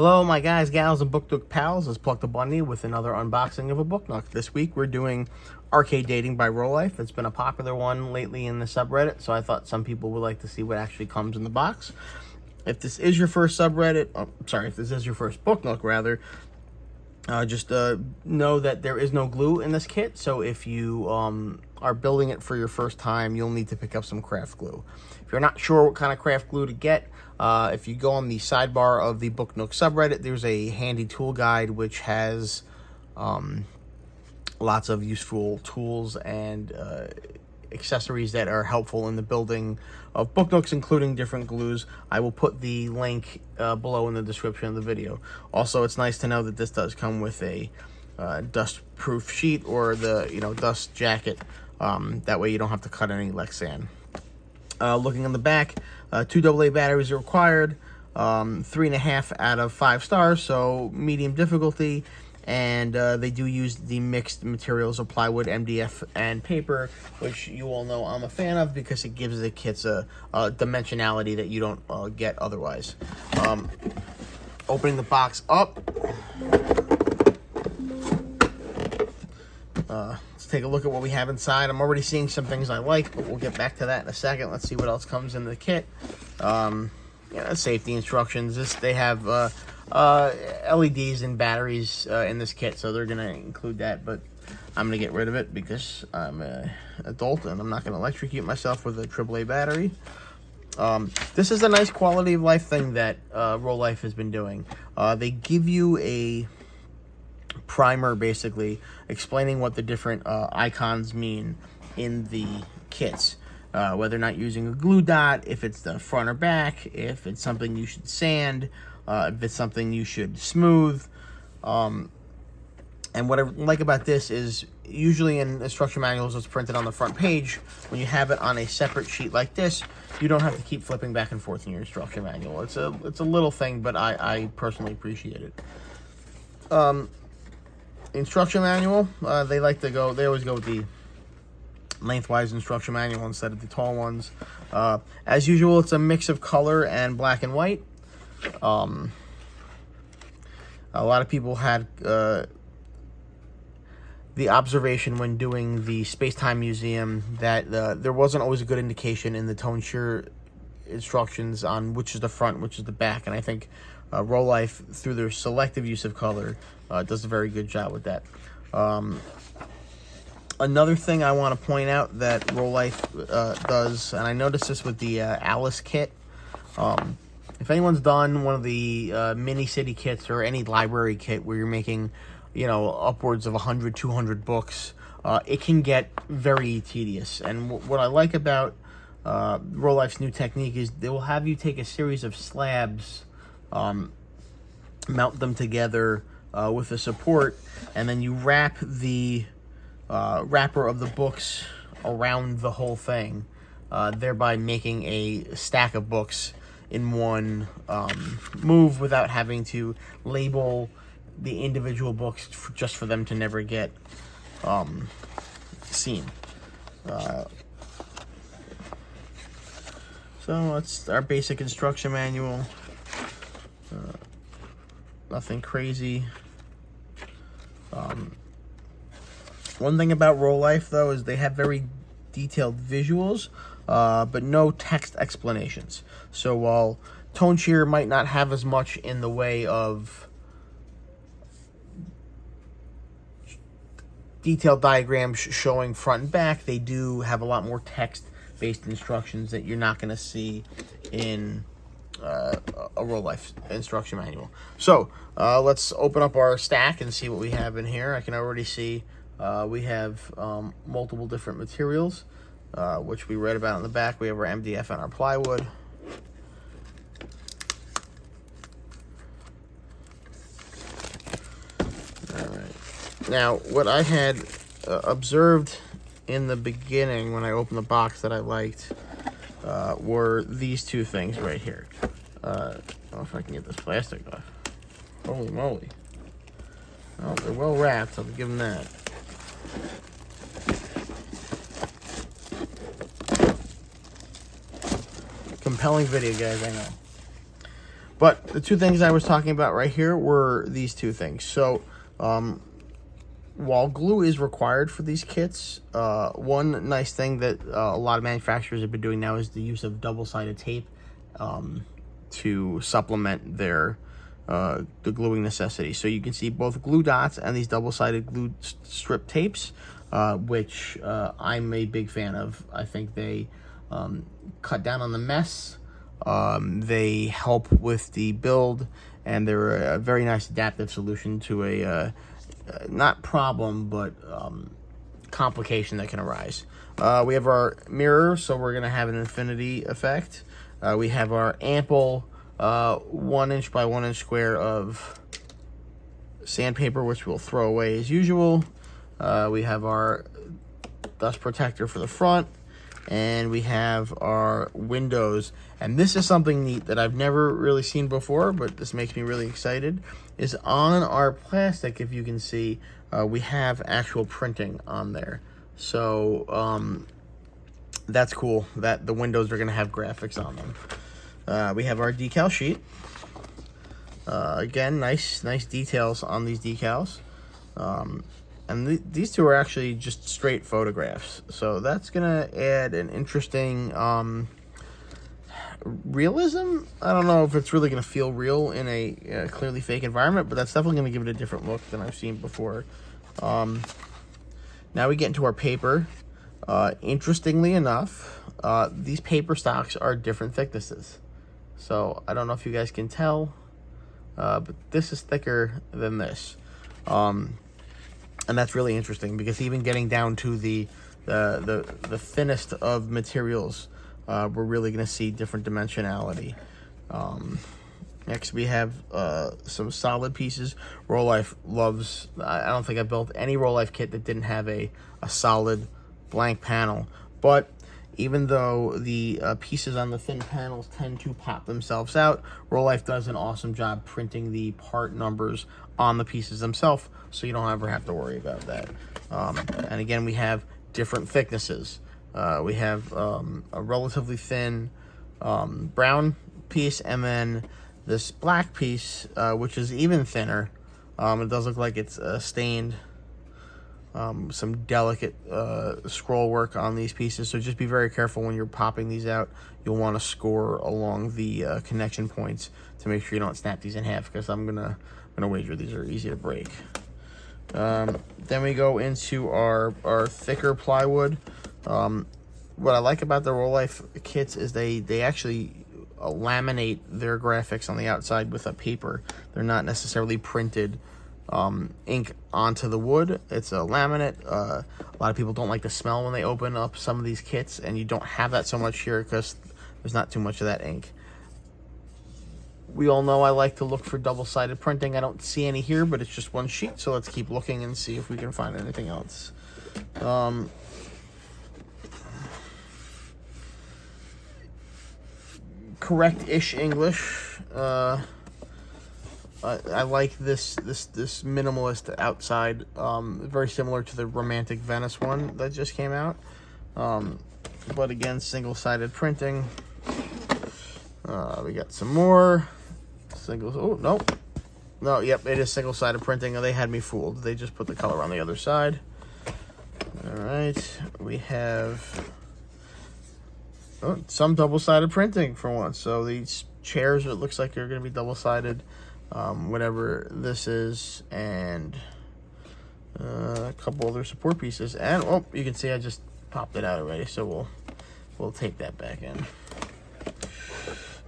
Hello, my guys, gals, and book nook pals. It's Pluck the Bunny with another unboxing of a book nook. This week we're doing Arcade Dating by Rolife. It's been a popular one lately in the subreddit, so I thought some people would like to see what actually comes in the box. If this is your first subreddit, if this is your first book nook, rather, just know that there is no glue in this kit, so if you are building it for your first time, you'll need to pick up some craft glue. If you're not sure what kind of craft glue to get, if you go on the sidebar of the Book Nook subreddit, there's a handy tool guide which has lots of useful tools and accessories that are helpful in the building of book nooks, including different glues. I will put the link below in the description of the video. Also, it's nice to know that this does come with a dust-proof sheet or the dust jacket. That way you don't have to cut any Lexan. Looking on the back, 2 AA batteries are required, 3.5 out of 5 stars, so medium difficulty. And they do use the mixed materials of plywood, MDF, and paper, which you all know I'm a fan of because it gives the kits a dimensionality that you don't get otherwise. Opening the box up, let's take a look at what we have inside. I'm already seeing some things I like, but we'll get back to that in a second. Let's see what else comes in the kit. Safety instructions. They have LEDs and batteries in this kit, so they're gonna include that, but I'm gonna get rid of it because I'm an adult and I'm not gonna electrocute myself with a AAA battery. This is a nice quality of life thing that Rolife has been doing. They give you a primer, basically explaining what the different icons mean in the kits. Whether or not using a glue dot, if it's the front or back, if it's something you should sand, if it's something you should smooth. And what I like about this is usually in instruction manuals it's printed on the front page. When you have it on a separate sheet like this, you don't have to keep flipping back and forth in your instruction manual. It's a little thing, but I personally appreciate it. Instruction manual, they always go with the lengthwise instruction manual instead of the tall ones. As usual, it's a mix of color and black and white. A lot of people had the observation when doing the Space-Time Museum that there wasn't always a good indication in the tone shear instructions on which is the front, which is the back, and I think Rolife, through their selective use of color, does a very good job with that. Another thing I want to point out that Rolife does, and I noticed this with the Alice kit, if anyone's done one of the mini city kits or any library kit where you're making, upwards of 100, 200 books, it can get very tedious. And what I like about Rolife's new technique is they will have you take a series of slabs, mount them together with a support, and then you wrap the wrapper of the books around the whole thing, thereby making a stack of books in one move without having to label the individual books just for them to never get seen. So that's our basic instruction manual. Nothing crazy. One thing about Rolife, though, is they have very detailed visuals, but no text explanations. So while tone shear might not have as much in the way of detailed diagrams showing front and back, they do have a lot more text-based instructions that you're not going to see in a Rolife instruction manual. So let's open up our stack and see what we have in here. I can already see we have multiple different materials, which we read about in the back. We have our MDF and our plywood. Now, what I had observed in the beginning when I opened the box that I liked were these two things right here. I don't know if I can get this plastic off. Holy moly. Well, they're well wrapped, I'll give them that. Compelling video, guys, I know. But the two things I was talking about right here were these two things. So while glue is required for these kits, one nice thing that a lot of manufacturers have been doing now is the use of double-sided tape to supplement their the gluing necessity. So you can see both glue dots and these double-sided glue strip tapes, which I'm a big fan of. I think they cut down on the mess. They help with the build, and they're a very nice adaptive solution to a not problem, but complication that can arise. We have our mirror, so we're going to have an infinity effect. We have our ample 1 inch by 1 inch square of sandpaper, which we'll throw away as usual. We have our dust protector for the front, and we have our windows. And this is something neat that I've never really seen before, but this makes me really excited, is on our plastic, if you can see, we have actual printing on there. So that's cool that the windows are going to have graphics on them. We have our decal sheet. Again, nice details on these decals. And these two are actually just straight photographs. So that's going to add an interesting realism. I don't know if it's really going to feel real in a clearly fake environment, but that's definitely going to give it a different look than I've seen before. Now we get into our paper. Interestingly enough, these paper stocks are different thicknesses. So I don't know if you guys can tell, but this is thicker than this. And that's really interesting, because even getting down to the thinnest of materials, we're really going to see different dimensionality. Next, we have some solid pieces. Rolife loves, I don't think I built any Rolife kit that didn't have a solid blank panel. But even though the pieces on the thin panels tend to pop themselves out, Rolife does an awesome job printing the part numbers on the pieces themselves, so you don't ever have to worry about that. And again, we have different thicknesses. We have a relatively thin brown piece, and then this black piece, which is even thinner. It does look like it's stained. Some delicate scroll work on these pieces, so just be very careful when you're popping these out. You'll want to score along the connection points to make sure you don't snap these in half, because I'm gonna wager these are easy to break. Then we go into our thicker plywood. What I like about the Rolife kits is they actually laminate their graphics on the outside with a paper. They're not necessarily printed ink onto the wood. It's a laminate. A lot of people don't like the smell when they open up some of these kits, and you don't have that so much here because there's not too much of that ink. We all know I like to look for double-sided printing. I don't see any here, but it's just one sheet, so let's keep looking and see if we can find anything else. Correct-ish English. I like this minimalist outside, very similar to the Romantic Venice one that just came out. But again, single-sided printing. We got some more singles. Oh, nope. No, yep, it is single-sided printing. They had me fooled. They just put the color on the other side. All right, we have some double-sided printing for once. So these chairs, it looks like they're going to be double-sided, whatever this is, and a couple other support pieces. And oh, you can see I just popped it out already, so we'll tape that back in.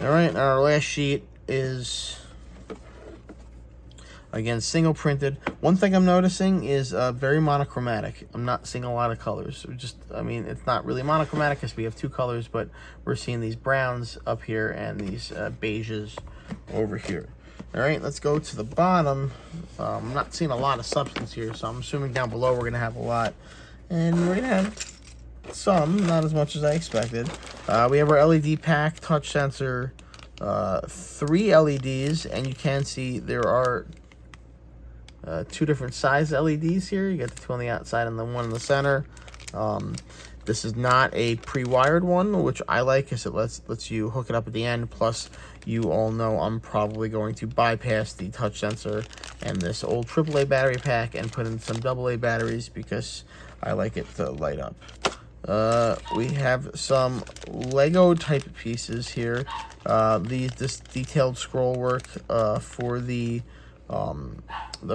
All right, our last sheet is again single printed. One thing I'm noticing is very monochromatic. I'm not seeing a lot of colors. I mean, it's not really monochromatic because we have two colors, but we're seeing these browns up here and these beiges over here. All right, let's go to the bottom. I'm not seeing a lot of substance here, so I'm assuming down below we're gonna have a lot, and we're gonna have some, not as much as I expected. We have our LED pack, touch sensor, 3 LEDs, and you can see there are 2 different size LEDs here. You got the 2 on the outside and the 1 in the center. This is not a pre-wired one, which I like because it lets you hook it up at the end. Plus, you all know I'm probably going to bypass the touch sensor and this old AAA battery pack and put in some AA batteries because I like it to light up. We have some Lego type pieces here. This detailed scroll work for the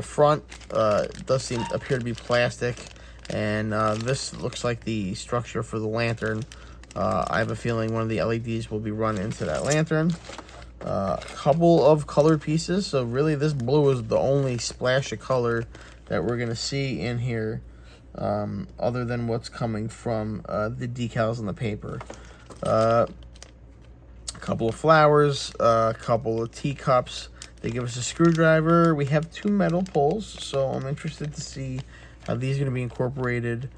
front does appear to be plastic, and this looks like the structure for the lantern. I have a feeling one of the LEDs will be run into that lantern. Couple of colored pieces, so really this blue is the only splash of color that we're gonna see in here, other than what's coming from the decals on the paper. A couple of flowers, a couple of teacups. They give us a screwdriver. We have 2 metal poles, so I'm interested to see how these are going to be incorporated.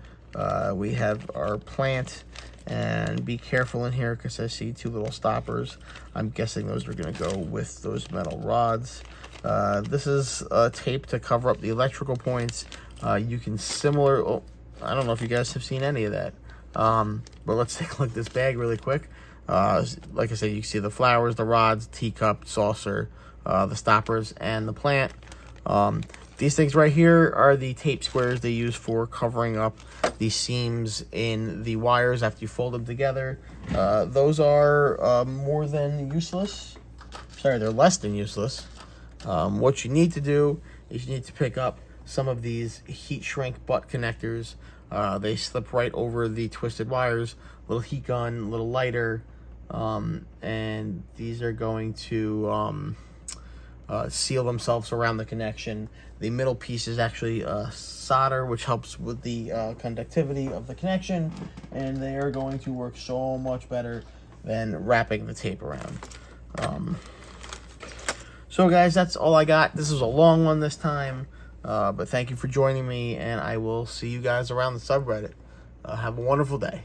We have our plant, and be careful in here because I see 2 little stoppers. I'm guessing those are going to go with those metal rods. This is tape to cover up the electrical points. You can I don't know if you guys have seen any of that, but let's take a look at this bag really quick. Like I said, you can see the flowers, the rods, teacup, saucer, the stoppers, and the plant. These things right here are the tape squares they use for covering up the seams in the wires after you fold them together. Those are more than useless. Sorry, they're less than useless. What you need to do is you need to pick up some of these heat shrink butt connectors. They slip right over the twisted wires. Little heat gun, little lighter, and these are going to seal themselves around the connection. The middle piece is actually solder, which helps with the conductivity of the connection, and they are going to work so much better than wrapping the tape around. So guys, that's all I got. This is a long one this time, but thank you for joining me, and I will see you guys around the subreddit. Have a wonderful day.